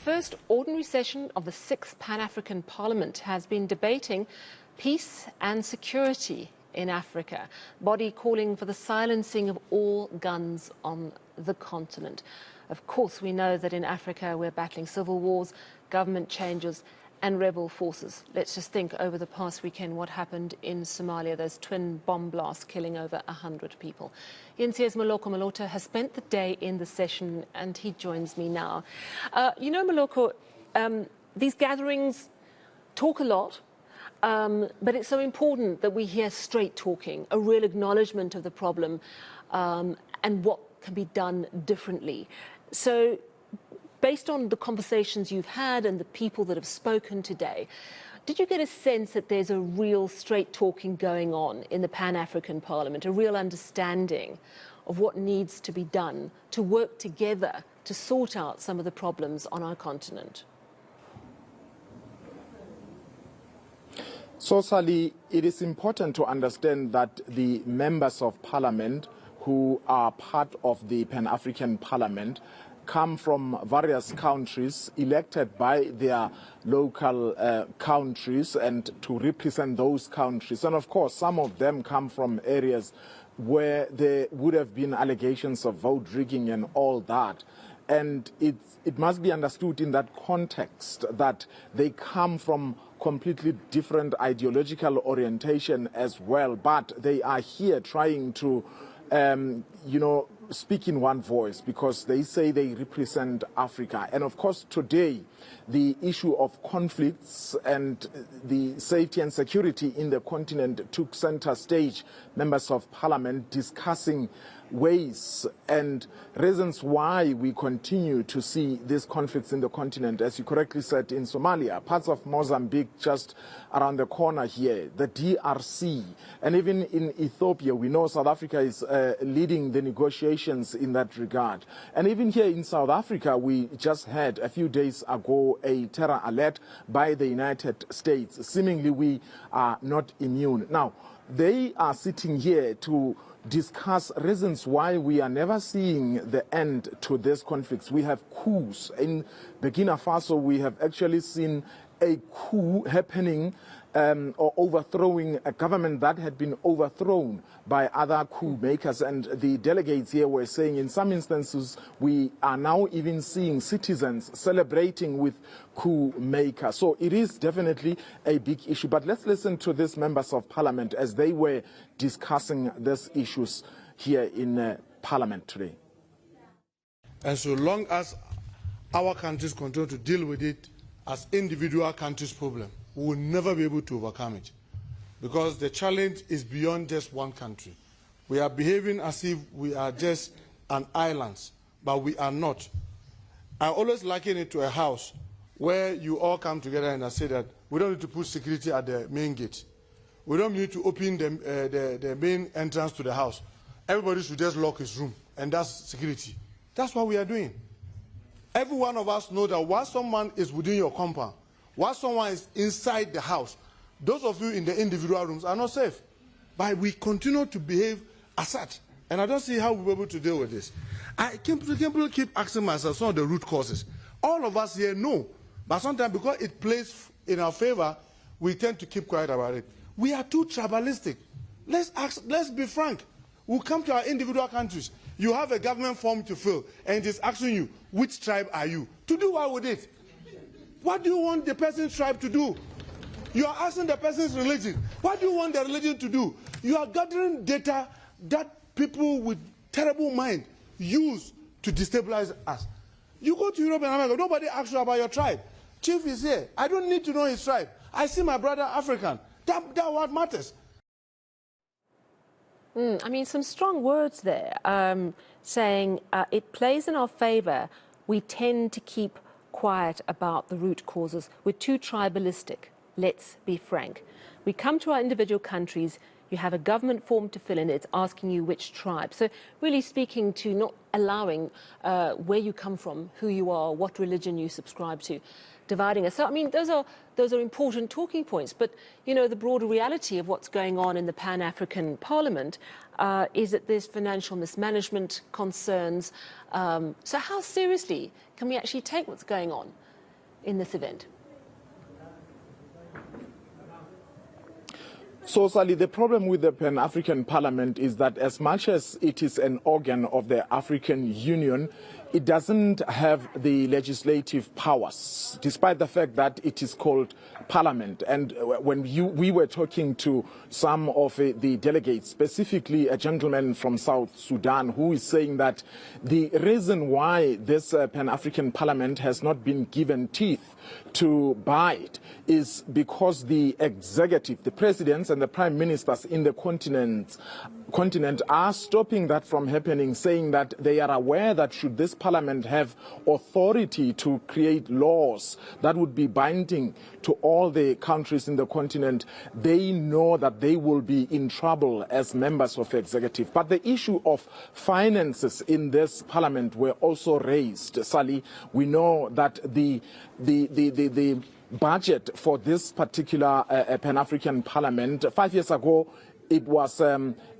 first ordinary session of the 6th Pan-African Parliament has been debating peace and security in Africa, body calling for the silencing of all guns on the continent. Of course, we know that in Africa we're battling civil wars, government changes and rebel forces. Let's just think over the past weekend what happened in Somalia, those twin bomb blasts killing over 100 people. eNCA's Moloko Moloto has spent the day in the session and he joins me now. Moloko, these gatherings talk a lot, but it's so important that we hear straight talking, a real acknowledgement of the problem and what can be done differently. So, based on the conversations you've had and the people that have spoken today, did you get a sense that there's a real straight talking going on in the Pan-African Parliament, a real understanding of what needs to be done to work together to sort out some of the problems on our continent? So, Sally, it is important to understand that the members of Parliament who are part of the Pan-African Parliament come from various countries elected by their local countries and to represent those countries. And of course, some of them come from areas where there would have been allegations of vote rigging and all that. And it must be understood in that context that they come from completely different ideological orientation as well, but they are here trying to speak in one voice because they say they represent Africa. And of course, today, the issue of conflicts and the safety and security in the continent took center stage. Members of Parliament discussing ways and reasons why we continue to see these conflicts in the continent. As you correctly said, in Somalia, parts of Mozambique just around the corner here, the DRC, and even in Ethiopia, we know South Africa is leading the negotiations in that regard. And even here in South Africa, we just had a few days ago a terror alert by the United States. Seemingly, we are not immune. Now, they are sitting here to discuss reasons why we are never seeing the end to these conflicts. We have coups. In Burkina Faso, we have actually seen a coup happening or overthrowing a government that had been overthrown by other coup makers. And the delegates here were saying in some instances we are now even seeing citizens celebrating with coup makers. So it is definitely a big issue. But let's listen to these members of Parliament as they were discussing these issues here in Parliament today. And so long as our countries continue to deal with it as individual countries' problem, we will never be able to overcome it. Because the challenge is beyond just one country. We are behaving as if we are just an island, but we are not. I always liken it to a house where you all come together and I say that we don't need to put security at the main gate. We don't need to open the main entrance to the house. Everybody should just lock his room, and that's security. That's what we are doing. Every one of us knows that once someone is within your compound, once someone is inside the house, those of you in the individual rooms are not safe. But we continue to behave as such. And I don't see how we'll be able to deal with this. I keep asking myself some of the root causes. All of us here know, but sometimes because it plays in our favor, we tend to keep quiet about it. We are too tribalistic. Let's be frank. We'll come to our individual countries. You have a government form to fill, and it is asking you, which tribe are you? To do what with it? What do you want the person's tribe to do? You are asking the person's religion. What do you want the religion to do? You are gathering data that people with terrible mind use to destabilize us. You go to Europe and America, nobody asks you about your tribe. Chief is here. I don't need to know his tribe. I see my brother African. That's what matters. I mean, some strong words there, saying it plays in our favor. We tend to keep quiet about the root causes. We're too tribalistic. Let's be frank. We come to our individual countries, you have a government form to fill in, it's asking you which tribe. So really speaking to not allowing where you come from, who you are, what religion you subscribe to, dividing us. So, I mean, those are important talking points. But, you know, the broader reality of what's going on in the Pan-African Parliament is that there's financial mismanagement concerns. So how seriously can we actually take what's going on? in this event? So, Sally, the problem with the Pan-African Parliament is that as much as it is an organ of the African Union, it doesn't have the legislative powers, despite the fact that it is called Parliament. And when we were talking to some of the delegates, specifically a gentleman from South Sudan, who is saying that the reason why this Pan-African Parliament has not been given teeth to bite is because the executive, the presidents and the prime ministers in the continent are stopping that from happening, saying that they are aware that should this parliament have authority to create laws that would be binding to all the countries in the continent, they know that they will be in trouble as members of the executive. But the issue of finances in this parliament were also raised. Sally, we know that the budget for this particular Pan-African Parliament, 5 years ago, it was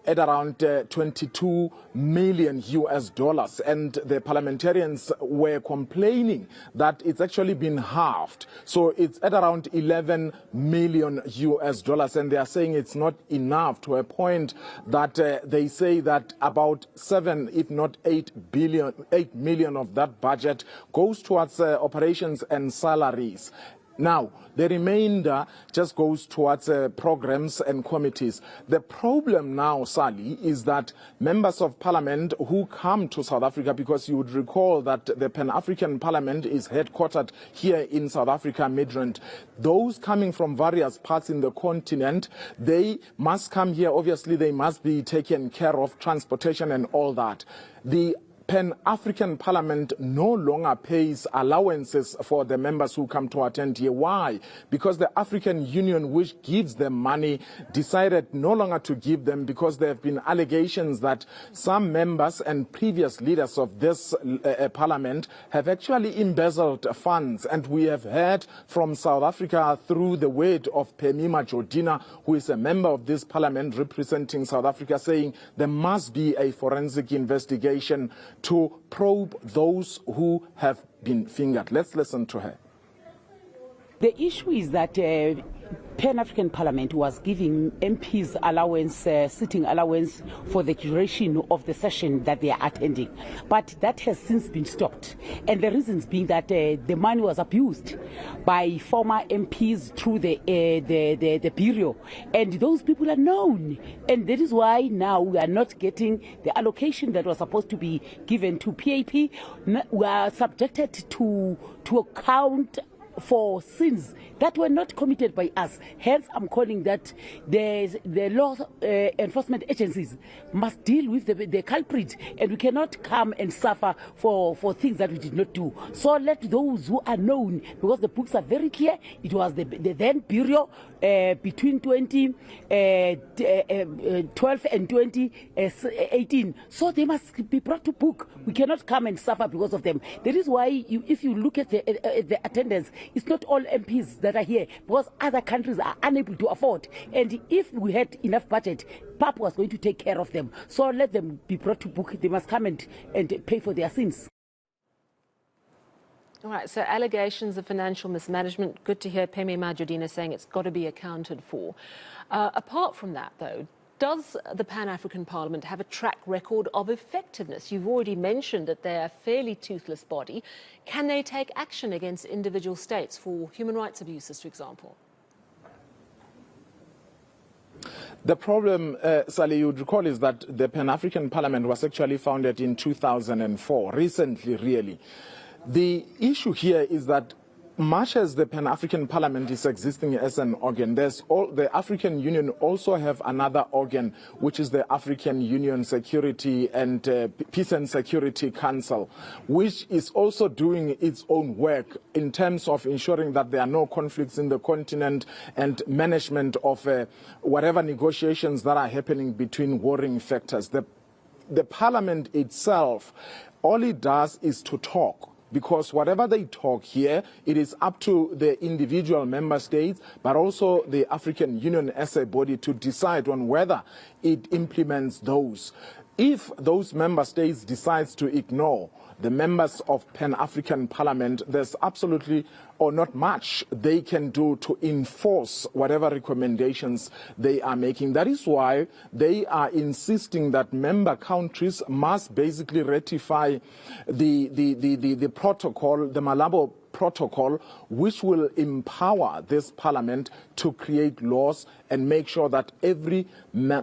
at around 22 million US dollars, and the parliamentarians were complaining that it's actually been halved. So it's at around 11 million US dollars, and they are saying it's not enough, to a point that they say that about 7, if not 8 million of that budget goes towards operations and salaries. Now, the remainder just goes towards programs and committees. The problem now, Sally, is that members of parliament who come to South Africa, because you would recall that the Pan-African Parliament is headquartered here in South Africa, Midrand. Those coming from various parts in the continent, they must come here. Obviously, they must be taken care of, transportation and all that. The Pan-African Parliament no longer pays allowances for the members who come to attend here. Why? Because the African Union, which gives them money, decided no longer to give them, because there have been allegations that some members and previous leaders of this parliament have actually embezzled funds. And we have heard from South Africa through the word of Phemima Jordina, who is a member of this parliament representing South Africa, saying there must be a forensic investigation to probe those who have been fingered. Let's listen to her. The issue is that Pan-African Parliament was giving MPs allowance, sitting allowance for the duration of the session that they are attending. But that has since been stopped. And the reasons being that the money was abused by former MPs through the Bureau. And those people are known. And that is why now we are not getting the allocation that was supposed to be given to PAP. We are subjected to account for sins that were not committed by us. Hence, I'm calling that the law enforcement agencies must deal with the culprit, and we cannot come and suffer for things that we did not do. So let those who are known, because the books are very clear, it was the then Bureau between 2012 and 2018. So they must be brought to book. We cannot come and suffer because of them. That is why, if you look at the attendance, it's not all MPs that are here, because other countries are unable to afford. And if we had enough budget, PAP was going to take care of them. So let them be brought to book. They must come and pay for their sins. All right, so allegations of financial mismanagement. Good to hear Phemima Jordina saying it's got to be accounted for. Apart from that, though, does the Pan-African Parliament have a track record of effectiveness? You've already mentioned that they're a fairly toothless body. Can they take action against individual states for human rights abuses, for example? The problem, Sally, you'd recall, is that the Pan-African Parliament was actually founded in 2004, recently, really. The issue here is that much as the Pan-African Parliament is existing as an organ, the African Union also have another organ, which is the African Union Security and Peace and Security Council, which is also doing its own work in terms of ensuring that there are no conflicts in the continent and management of whatever negotiations that are happening between warring factors. The Parliament itself, all it does is to talk. Because whatever they talk here, it is up to the individual member states, but also the African Union as a body to decide on whether it implements those. If those member states decide to ignore, the members of Pan-African Parliament, there's absolutely or not much they can do to enforce whatever recommendations they are making. That is why they are insisting that member countries must basically ratify the protocol, the Malabo Protocol, which will empower this parliament to create laws and make sure that every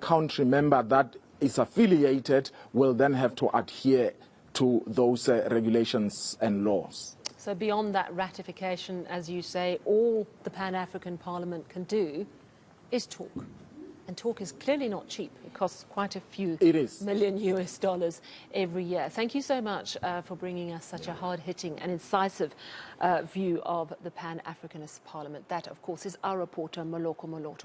country member that is affiliated will then have to adhere to those regulations and laws. So beyond that ratification, as you say, all the Pan-African Parliament can do is talk. And talk is clearly not cheap. It costs quite a few million US dollars every year. Thank you so much for bringing us such a hard-hitting and incisive view of the Pan-Africanist Parliament. That, of course, is our reporter, Moloko Moloto.